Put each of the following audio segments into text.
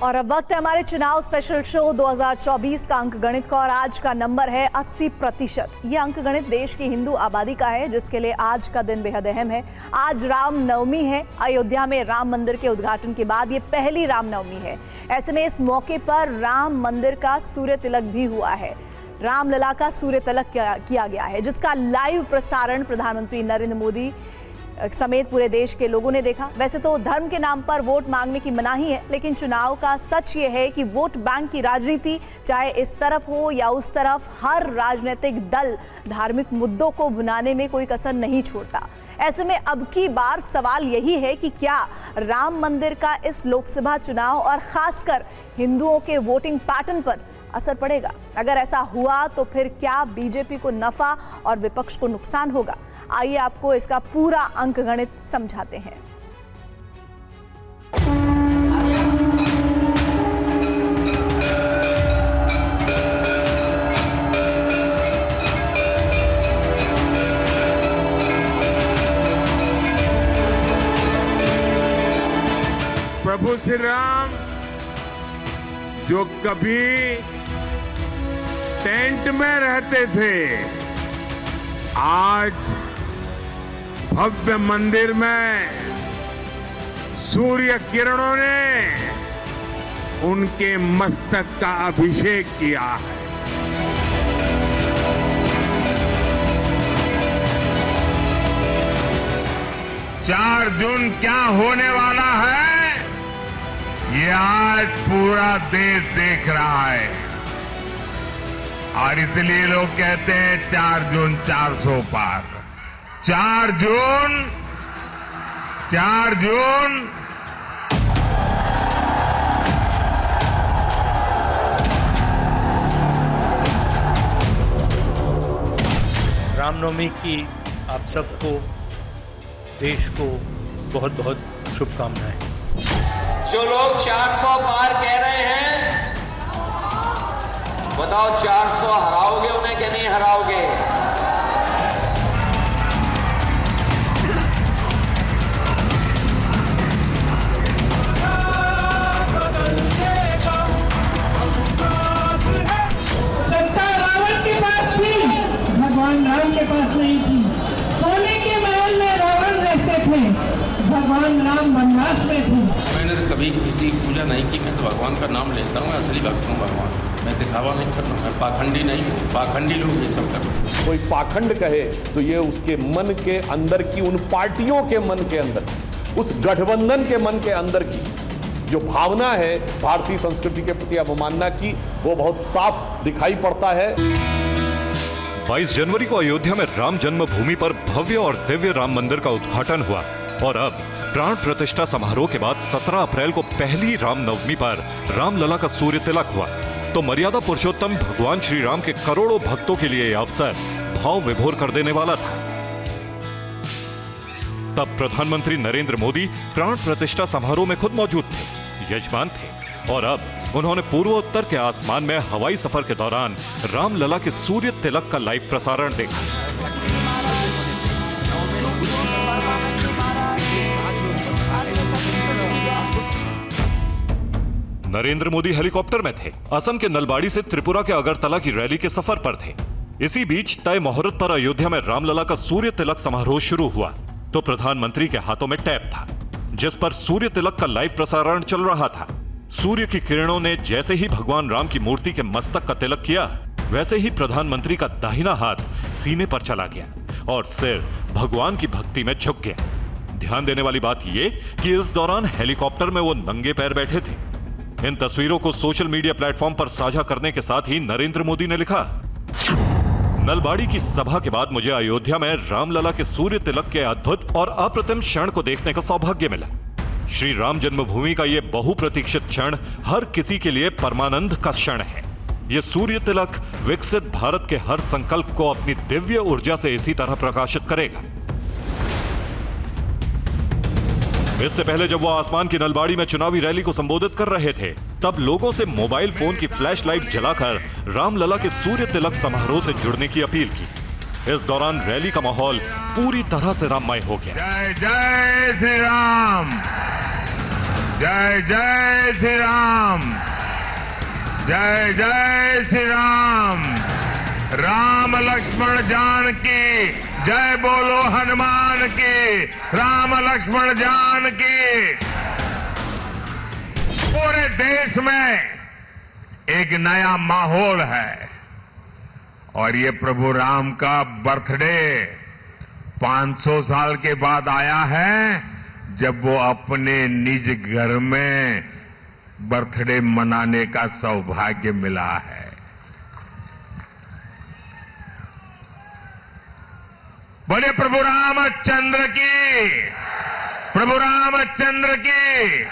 और अब वक्त है हमारे चुनाव स्पेशल शो 2024 का अंक गणित का और आज का नंबर है 80%। ये अंक गणित देश की हिंदू आबादी का है जिसके लिए आज का दिन बेहद अहम है। आज राम नवमी है। अयोध्या में राम मंदिर के उद्घाटन के बाद ये पहली राम नवमी है। ऐसे में इस मौके पर राम मंदिर का सूर्य तिलक भी हुआ है। रामलला का सूर्य तिलक किया गया है जिसका लाइव प्रसारण प्रधानमंत्री नरेंद्र मोदी समेत पूरे देश के लोगों ने देखा। वैसे तो धर्म के नाम पर वोट मांगने की मनाही है, लेकिन चुनाव का सच ये है कि वोट बैंक की राजनीति चाहे इस तरफ हो या उस तरफ, हर राजनीतिक दल धार्मिक मुद्दों को भुनाने में कोई कसर नहीं छोड़ता। ऐसे में अब की बार सवाल यही है कि क्या राम मंदिर का इस लोकसभा चुनाव और खासकर हिंदुओं के वोटिंग पैटर्न पर असर पड़ेगा? अगर ऐसा हुआ तो फिर क्या बीजेपी को नफा और विपक्ष को नुकसान होगा? आइए आपको इसका पूरा अंक गणित समझाते हैं। प्रभु श्री राम जो कभी टेंट में रहते थे, आज भव्य मंदिर में सूर्य किरणों ने उनके मस्तक का अभिषेक किया है। चार जून क्या होने वाला है, ये आज पूरा देश देख रहा है और इसलिए लोग कहते हैं 4 जून 400 पार। 4 जून रामनवमी की आप सबको, देश को बहुत बहुत शुभकामनाएं। जो लोग 400 पार कह रहे हैं, बताओ 400 हराओगे उन्हें कि नहीं हराओगे? सत्ता रावण के पास थी, भगवान राम के पास नहीं थी। सोने के महल में रावण रहते थे, भगवान राम वनवास में थे। मैंने तो कभी किसी की पूजा नहीं की। मैं तो भगवान का नाम लेता हूँ, असली भक्त हूँ भगवान। मैं दिखावा नहीं करता, मैं पाखंडी नहीं हूँ। पाखंडी लोग ये सब करते हैं। कोई पाखंड कहे तो ये उसके मन के अंदर की, उन पार्टियों के मन के अंदर, उस गठबंधन के मन के अंदर की जो भावना है भारतीय संस्कृति के प्रति अवमानना की, वो बहुत साफ दिखाई पड़ता है। 22 जनवरी को अयोध्या में राम जन्मभूमि पर भव्य और दिव्य राम मंदिर का उद्घाटन हुआ और अब प्राण प्रतिष्ठा समारोह के बाद 17 अप्रैल को पहली राम नवमी पर रामलला का सूर्य तिलक हुआ। तो मर्यादा पुरुषोत्तम भगवान श्री राम के करोड़ों भक्तों के लिए यह अवसर भाव विभोर कर देने वाला था। तब प्रधानमंत्री नरेंद्र मोदी प्राण प्रतिष्ठा समारोह में खुद मौजूद थे, यजमान थे और अब उन्होंने पूर्वोत्तर के आसमान में हवाई सफर के दौरान रामलला के सूर्य तिलक का लाइव प्रसारण देखा। नरेंद्र मोदी हेलीकॉप्टर में थे। असम के नलबाड़ी से त्रिपुरा के अगरतला की रैली के सफर पर थे। इसी बीच तय मुहूर्त पर अयोध्या में रामलला का सूर्य तिलक समारोह शुरू हुआ तो प्रधानमंत्री के हाथों में टैब था जिस पर सूर्य तिलक का लाइव प्रसारण चल रहा था। सूर्य की किरणों ने जैसे ही भगवान राम की मूर्ति के मस्तक का तिलक किया, वैसे ही प्रधानमंत्री का दाहिना हाथ सीने पर चला गया और सिर भगवान की भक्ति में झुक गया। ध्यान देने वाली बात यह कि इस दौरान हेलीकॉप्टर में वो नंगे पैर बैठे थे। इन तस्वीरों को सोशल मीडिया प्लेटफॉर्म पर साझा करने के साथ ही नरेंद्र मोदी ने लिखा, नलबाड़ी की सभा के बाद मुझे अयोध्या में रामलला के सूर्य तिलक के अद्भुत और अप्रतिम क्षण को देखने का सौभाग्य मिला। श्री राम जन्मभूमि का यह बहुप्रतीक्षित क्षण हर किसी के लिए परमानंद का क्षण है। यह सूर्य तिलक विकसित भारत के हर संकल्प को अपनी दिव्य ऊर्जा से इसी तरह प्रकाशित करेगा। इससे पहले जब वो आसमान की नलबाड़ी में चुनावी रैली को संबोधित कर रहे थे, तब लोगों से मोबाइल फोन की फ्लैश लाइट जलाकर रामलला के सूर्य तिलक समारोह से जुड़ने की अपील की। इस दौरान रैली का माहौल पूरी तरह से राममय हो गया। जय जय श्री राम। जय जय श्री राम, जय जय श्री राम। राम लक्ष्मण जानकी, जय बोलो हनुमान की। राम लक्ष्मण जानकी। पूरे देश में एक नया माहौल है और ये प्रभु राम का बर्थडे 500 साल के बाद आया है, जब वो अपने निज घर में बर्थडे मनाने का सौभाग्य मिला है। बोले प्रभु रामचंद्र की, प्रभु रामचंद्र की,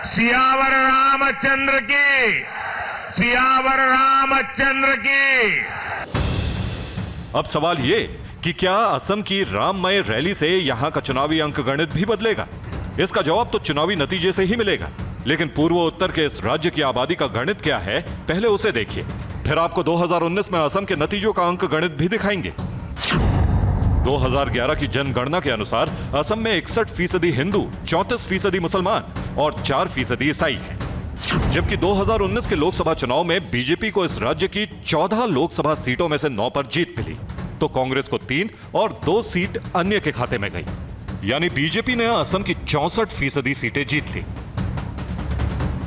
सियावर रामचंद्र की, सियावर रामचंद्र की। अब सवाल ये कि क्या असम की राममय रैली से यहां का चुनावी अंकगणित भी बदलेगा? इसका जवाब तो चुनावी नतीजे से ही मिलेगा। लेकिन पूर्व उत्तर के इस राज्य की आबादी का गणित क्या है, पहले उसे देखिए, फिर आपको 2019 में असम के नतीजों का अंकगणित भी दिखाएंगे। 2011 की जनगणना के अनुसार असम में 61% हिंदू, 34% मुसलमान और 4% ईसाई हैं। जबकि 2019 के लोकसभा चुनाव में बीजेपी को इस राज्य की 14 लोकसभा सीटों में से 9 पर जीत मिली, तो कांग्रेस को 3 और 2 सीट अन्य के खाते में गई। यानी बीजेपी ने असम की 64% सीटें जीत ली।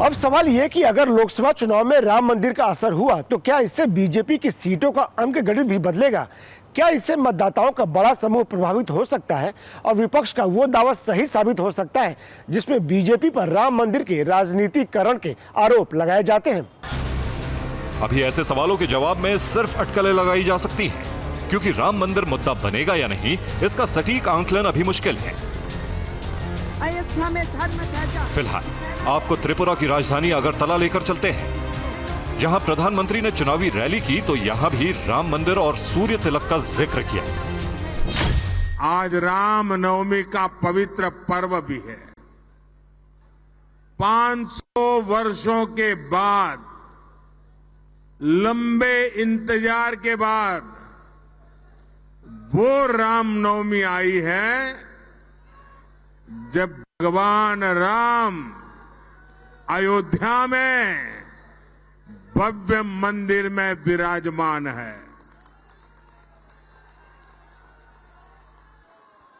अब सवाल यह कि अगर लोकसभा चुनाव में राम मंदिर का असर हुआ तो क्या इससे बीजेपी की सीटों का अंकगणित भी बदलेगा? क्या इससे मतदाताओं का बड़ा समूह प्रभावित हो सकता है और विपक्ष का वो दावा सही साबित हो सकता है जिसमें बीजेपी पर राम मंदिर के राजनीतिकरण के आरोप लगाए जाते हैं? अभी ऐसे सवालों के जवाब में सिर्फ अटकलें लगाई जा सकती हैं, क्योंकि राम मंदिर मुद्दा बनेगा या नहीं, इसका सटीक आंकलन अभी मुश्किल है। अयोध्या में धर्म ध्वजा। फिलहाल आपको त्रिपुरा की राजधानी अगरतला लेकर चलते हैं, जहां प्रधानमंत्री ने चुनावी रैली की तो यहां भी राम मंदिर और सूर्य तिलक का जिक्र किया। आज राम नवमी का पवित्र पर्व भी है। 500 वर्षों के बाद, लंबे इंतजार के बाद वो राम नवमी आई है जब भगवान राम अयोध्या में भव्य मंदिर में विराजमान है।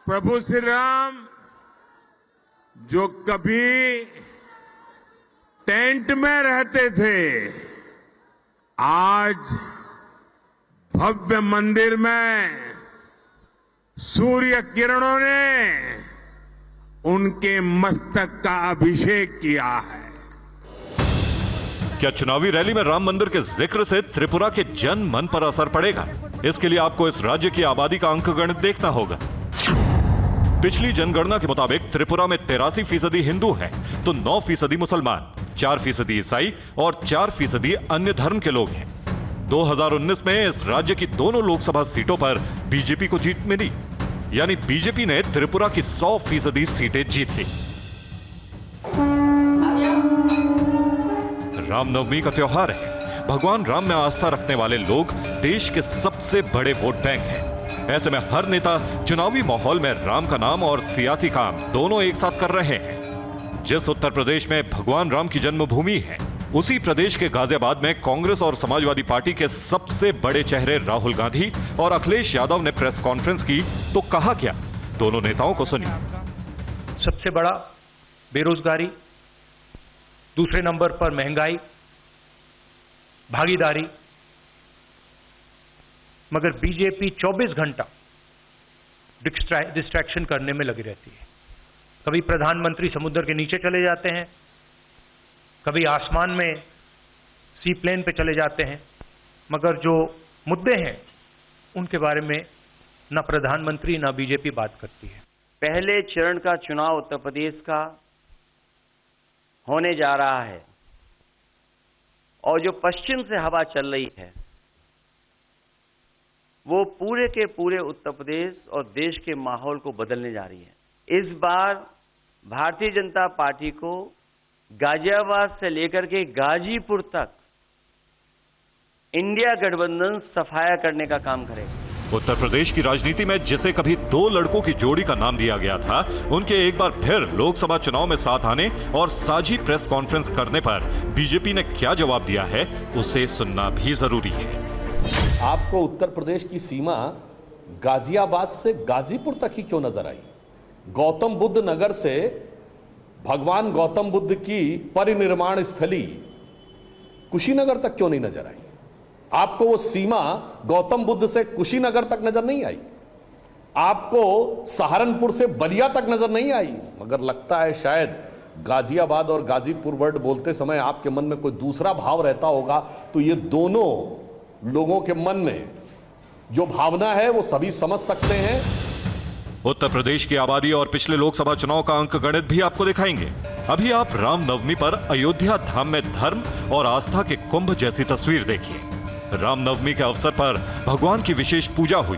प्रभु श्री राम जो कभी टेंट में रहते थे, आज भव्य मंदिर में सूर्य किरणों ने उनके मस्तक का अभिषेक किया है। क्या चुनावी रैली में राम मंदिर के जिक्र से त्रिपुरा के जन मन पर असर पड़ेगा? इसके लिए आपको इस राज्य की आबादी का अंकगणित देखना होगा। पिछली जनगणना के मुताबिक त्रिपुरा में 83% हिंदू हैं, तो 9% मुसलमान, 4% ईसाई और 4% अन्य धर्म के लोग हैं। 2019 में इस राज्य की दोनों लोकसभा सीटों पर बीजेपी को जीत मिली, यानी बीजेपी ने त्रिपुरा की 100% सीटें जीत ली। रामनवमी का त्योहार है। भगवान राम में आस्था रखने वाले लोग देश के सबसे बड़े वोट बैंक हैं। ऐसे में हर नेता चुनावी माहौल में राम का नाम और सियासी काम दोनों एक साथ कर रहे हैं। जिस उत्तर प्रदेश में भगवान राम की जन्मभूमि है, उसी प्रदेश के गाजियाबाद में कांग्रेस और समाजवादी पार्टी के सबसे बड़े चेहरे राहुल गांधी और अखिलेश यादव ने प्रेस कॉन्फ्रेंस की तो कहा क्या, दोनों नेताओं को सुनिए। सबसे बड़ा बेरोजगारी, दूसरे नंबर पर महंगाई, भागीदारी, मगर बीजेपी 24 घंटा डिस्ट्रैक्शन करने में लगी रहती है। कभी प्रधानमंत्री समुद्र के नीचे चले जाते हैं, कभी आसमान में सी प्लेन पे चले जाते हैं, मगर जो मुद्दे हैं उनके बारे में न प्रधानमंत्री न बीजेपी बात करती है। पहले चरण का चुनाव उत्तर प्रदेश का होने जा रहा है और जो पश्चिम से हवा चल रही है वो पूरे के पूरे उत्तर प्रदेश और देश के माहौल को बदलने जा रही है। इस बार भारतीय जनता पार्टी को गाजियाबाद से लेकर के गाजीपुर तक इंडिया गठबंधन सफाया करने का काम करेगा। उत्तर प्रदेश की राजनीति में जिसे कभी दो लड़कों की जोड़ी का नाम दिया गया था, उनके एक बार फिर लोकसभा चुनाव में साथ आने और साझी प्रेस कॉन्फ्रेंस करने पर बीजेपी ने क्या जवाब दिया है, उसे सुनना भी जरूरी है। आपको उत्तर प्रदेश की सीमा गाजियाबाद से गाजीपुर तक ही क्यों नजर आई? गौतम बुद्ध नगर से भगवान गौतम बुद्ध की परिनिर्माण स्थली कुशीनगर तक क्यों नहीं नजर आई? आपको वो सीमा गौतम बुद्ध से कुशीनगर तक नजर नहीं आई? आपको सहारनपुर से बलिया तक नजर नहीं आई? मगर लगता है शायद गाजियाबाद और गाजीपुर वर्ड बोलते समय आपके मन में कोई दूसरा भाव रहता होगा। तो ये दोनों लोगों के मन में जो भावना है वो सभी समझ सकते हैं। उत्तर प्रदेश की आबादी और पिछले लोकसभा चुनाव का अंक गणित भी आपको दिखाएंगे। अभी आप रामनवमी पर अयोध्या धाम में धर्म और आस्था के कुंभ जैसी तस्वीर देखिए। रामनवमी के अवसर पर भगवान की विशेष पूजा हुई।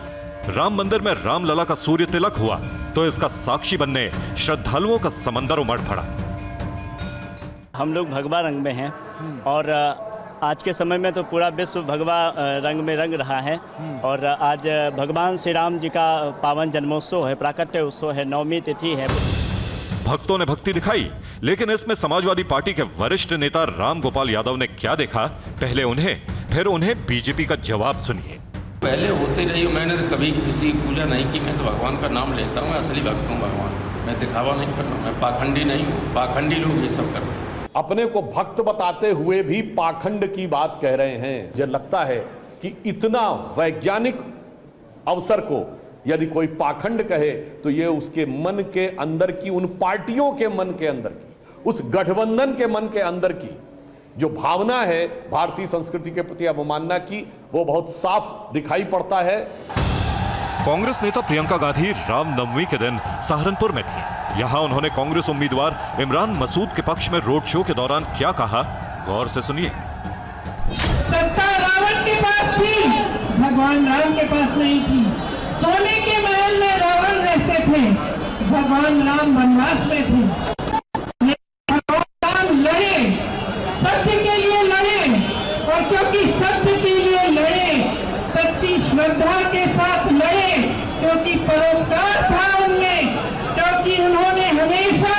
राम मंदिर में रामलला का सूर्य तिलक हुआ तो इसका साक्षी बनने श्रद्धालुओं का समंदर उमड़ पड़ा। हम लोग भगवा रंग में हैं और आज के समय में तो पूरा विश्व भगवा रंग में रंग रहा है। और आज भगवान श्री राम जी का पावन जन्मोत्सव है, प्राकट्य उत्सव है, नवमी तिथि है। भक्तों ने भक्ति दिखाई, लेकिन इसमें समाजवादी पार्टी के वरिष्ठ नेता राम गोपाल यादव ने क्या देखा, पहले उन्हें फिर उन्हें बीजेपी का जवाब सुनिए। पहले होते रही, मैंने तो कभी किसी की पूजा नहीं की। मैं तो भगवान का नाम लेता हूँ, असली भक्त हूँ भगवान। मैं दिखावा नहीं करता, मैं पाखंडी नहीं हूँ। पाखंडी लोग ये सब करते हैं। अपने को भक्त बताते हुए भी पाखंड की बात कह रहे हैं। मुझे लगता है कि इतना वैज्ञानिक अवसर को यदि कोई पाखंड कहे तो ये उसके मन के अंदर की, उन पार्टियों के मन के अंदर की, उस गठबंधन के मन के अंदर की जो भावना है भारतीय संस्कृति के प्रति अवमानना की, वो बहुत साफ दिखाई पड़ता है। कांग्रेस नेता प्रियंका गांधी रामनवमी के दिन सहारनपुर में थी। यहां उन्होंने कांग्रेस उम्मीदवार इमरान मसूद के पक्ष में रोड शो के दौरान क्या कहा, गौर से सुनिए। सत्ता रावण के पास थी, भगवान राम के पास नहीं थी। सोने के महल में रावण रहते थे, भगवान राम वनवास में थे। भगवान राम लड़े, सत्य के लिए लड़े, और क्योंकि सत्य के लिए लड़े, सच्ची श्रद्धा के साथ लड़े, क्योंकि परोपकार था उनमें, क्योंकि उन्होंने हमेशा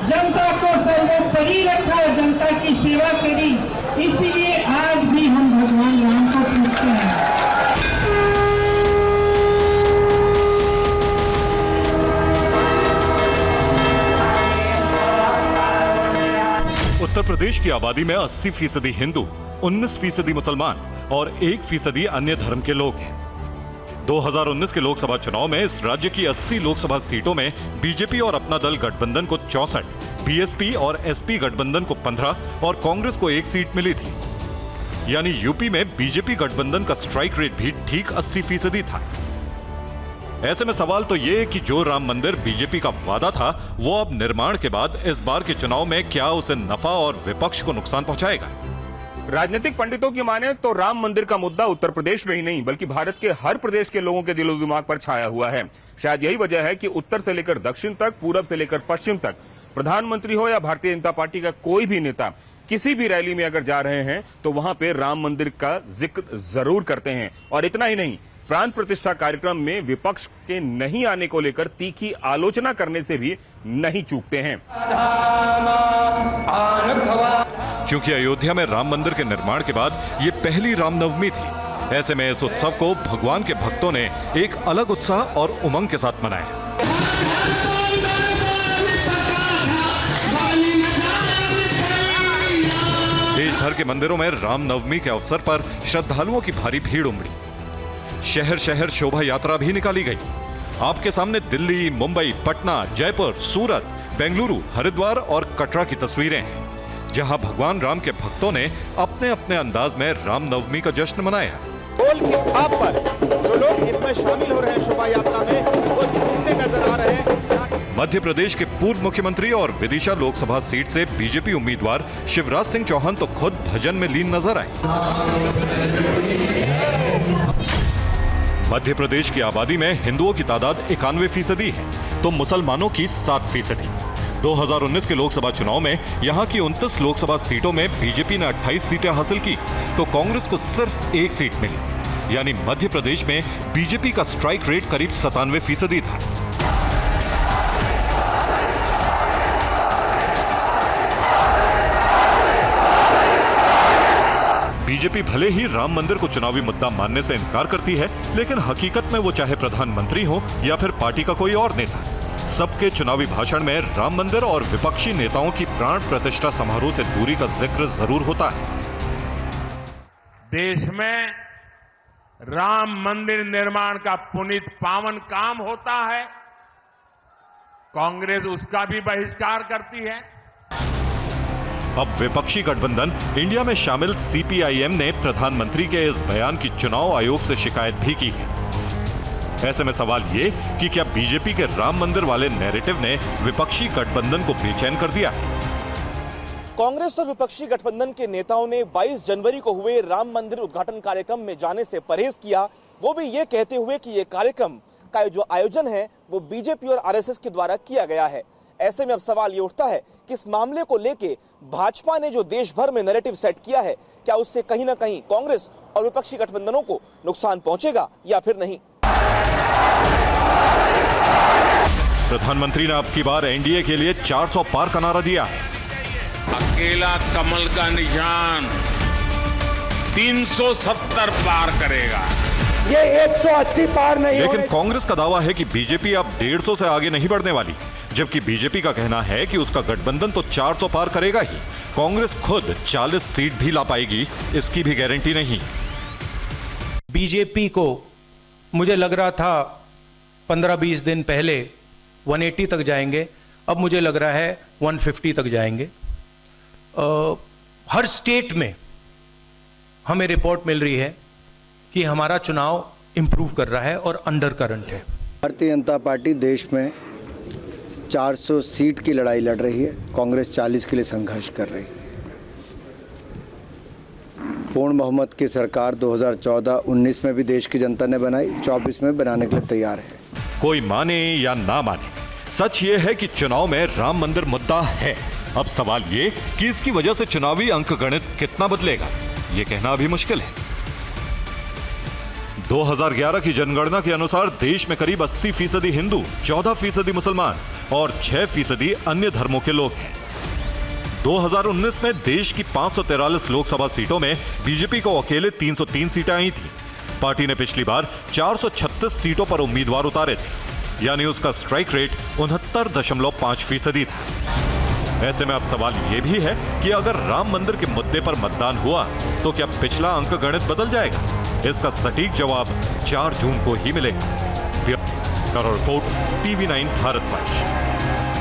जनता को सर्वोपरि रखा, जनता की सेवा करी। इसीलिए आज भी हम भगवान राम को पूजते हैं। उत्तर प्रदेश की आबादी में 80% हिंदू, 19% मुसलमान और 1% अन्य धर्म के लोग हैं। 2019 के लोकसभा चुनाव में इस राज्य की 80 लोकसभा सीटों में बीजेपी और अपना दल गठबंधन को 64, बीएसपी और एसपी गठबंधन को 15 और कांग्रेस को 1 सीट मिली थी। यानी यूपी में बीजेपी गठबंधन का स्ट्राइक रेट भी ठीक 80% था। ऐसे में सवाल तो ये कि जो राम मंदिर बीजेपी का वादा था, वो अब निर्माण के बाद इस बार के चुनाव में क्या उसे नफा और विपक्ष को नुकसान पहुंचाएगा? राजनीतिक पंडितों की माने तो राम मंदिर का मुद्दा उत्तर प्रदेश में ही नहीं बल्कि भारत के हर प्रदेश के लोगों के दिलो दिमाग पर छाया हुआ है। शायद यही वजह है कि उत्तर से लेकर दक्षिण तक, पूरब से लेकर पश्चिम तक, प्रधानमंत्री हो या भारतीय जनता पार्टी का कोई भी नेता किसी भी रैली में अगर जा रहे हैं तो वहां पे राम मंदिर का जिक्र जरूर करते हैं। और इतना ही नहीं, प्राण प्रतिष्ठा कार्यक्रम में विपक्ष के नहीं आने को लेकर तीखी आलोचना करने से भी नहीं चूकते हैं। क्योंकि अयोध्या में राम मंदिर के निर्माण के बाद ये पहली रामनवमी थी। ऐसे में इस उत्सव को भगवान के भक्तों ने एक अलग उत्साह और उमंग के साथ मनाया। देश भर के मंदिरों में रामनवमी के अवसर पर श्रद्धालुओं की भारी भीड़ उमड़ी। शहर शहर शोभा यात्रा भी निकाली गई। आपके सामने दिल्ली, मुंबई, पटना, जयपुर, सूरत, बेंगलुरु, हरिद्वार और कटरा की तस्वीरें हैं, जहां भगवान राम के भक्तों ने अपने अपने अंदाज में रामनवमी का जश्न मनाया। ढोल की थाप पर जो लोग इसमें शामिल हो रहे हैं शोभा यात्रा में, वो झूमते नजर आ रहे हैं। मध्य प्रदेश के पूर्व मुख्यमंत्री और विदिशा लोकसभा सीट से बीजेपी उम्मीदवार शिवराज सिंह चौहान तो खुद भजन में लीन नजर आए। मध्य प्रदेश की आबादी में हिंदुओं की तादाद 91% है तो मुसलमानों की 7%। 2019 के लोकसभा चुनाव में यहां की 29 लोकसभा सीटों में बीजेपी ने 28 सीटें हासिल की तो कांग्रेस को सिर्फ 1 सीट मिली। यानी मध्य प्रदेश में बीजेपी का स्ट्राइक रेट करीब 97% था। बीजेपी भले ही राम मंदिर को चुनावी मुद्दा मानने से इनकार करती है, लेकिन हकीकत में वो चाहे प्रधानमंत्री हो या फिर पार्टी का कोई और नेता, सबके चुनावी भाषण में राम मंदिर और विपक्षी नेताओं की प्राण प्रतिष्ठा समारोह से दूरी का जिक्र जरूर होता है। देश में राम मंदिर निर्माण का पुनीत पावन काम होता है, कांग्रेस उसका भी बहिष्कार करती है। अब विपक्षी गठबंधन इंडिया में शामिल सीपीआईएम ने प्रधानमंत्री के इस बयान की चुनाव आयोग से शिकायत भी की है। ऐसे में सवाल ये कि क्या बीजेपी के राम मंदिर वाले नैरेटिव ने विपक्षी गठबंधन को बेचैन कर दिया है? कांग्रेस और विपक्षी गठबंधन के नेताओं ने 22 जनवरी को हुए राम मंदिर उद्घाटन कार्यक्रम में जाने से परहेज किया, वो भी ये कहते हुए कि ये कार्यक्रम का जो आयोजन है वो बीजेपी और आरएसएस के द्वारा किया गया है। ऐसे में अब सवाल ये उठता है कि इस मामले को लेके भाजपा ने जो देश भर में नैरेटिव सेट किया है, क्या उससे कहीं ना कहीं कांग्रेस और विपक्षी गठबंधनों को नुकसान पहुंचेगा या फिर नहीं? प्रधानमंत्री ने अब की बार एनडीए के लिए 400 पार का नारा दिया है। अकेला कमल का निशान 370 पार करेगा। ये 180 पार नहीं। लेकिन कांग्रेस का दावा है कि बीजेपी अब 150 से आगे नहीं बढ़ने वाली, जबकि बीजेपी का कहना है कि उसका गठबंधन तो 400 पार करेगा ही, कांग्रेस खुद 40 सीट भी ला पाएगी, इसकी भी गारंटी नहीं। बीजेपी को मुझे लग रहा था 15-20 दिन पहले 180 तक जाएंगे, अब मुझे लग रहा है 150 तक जाएंगे। हर स्टेट में हमें रिपोर्ट मिल रही है कि हमारा चुनाव इंप्रूव कर रहा है और अंडर करंट है। भारतीय जनता पार्टी देश में 400 सीट की लड़ाई लड़ रही है, कांग्रेस 40 के लिए संघर्ष कर रही है। पूर्ण बहुमत की सरकार 2014-19 में भी देश की जनता ने बनाई, 24 में बनाने के लिए तैयार है। कोई माने या ना माने, सच ये है कि चुनाव में राम मंदिर मुद्दा है। अब सवाल ये कि इसकी वजह से चुनावी अंकगणित कितना बदलेगा, ये कहना अभी मुश्किल है। 2011 की जनगणना के अनुसार देश में करीब 80% हिंदू, 14% मुसलमान और 6% अन्य धर्मों के लोग हैं। 2019 में देश की 543 लोकसभा सीटों में बीजेपी को अकेले 303 सीटें आई थी। पार्टी ने पिछली बार 436 सीटों पर उम्मीदवार उतारे थे, यानी उसका स्ट्राइक रेट 69.5% था। ऐसे में अब सवाल यह भी है कि अगर राम मंदिर के मुद्दे पर मतदान हुआ तो क्या पिछला अंकगणित बदल जाएगा? इसका सटीक जवाब 4 जून को ही मिलेगा। Bureau report, TV9 Bharatvarsh.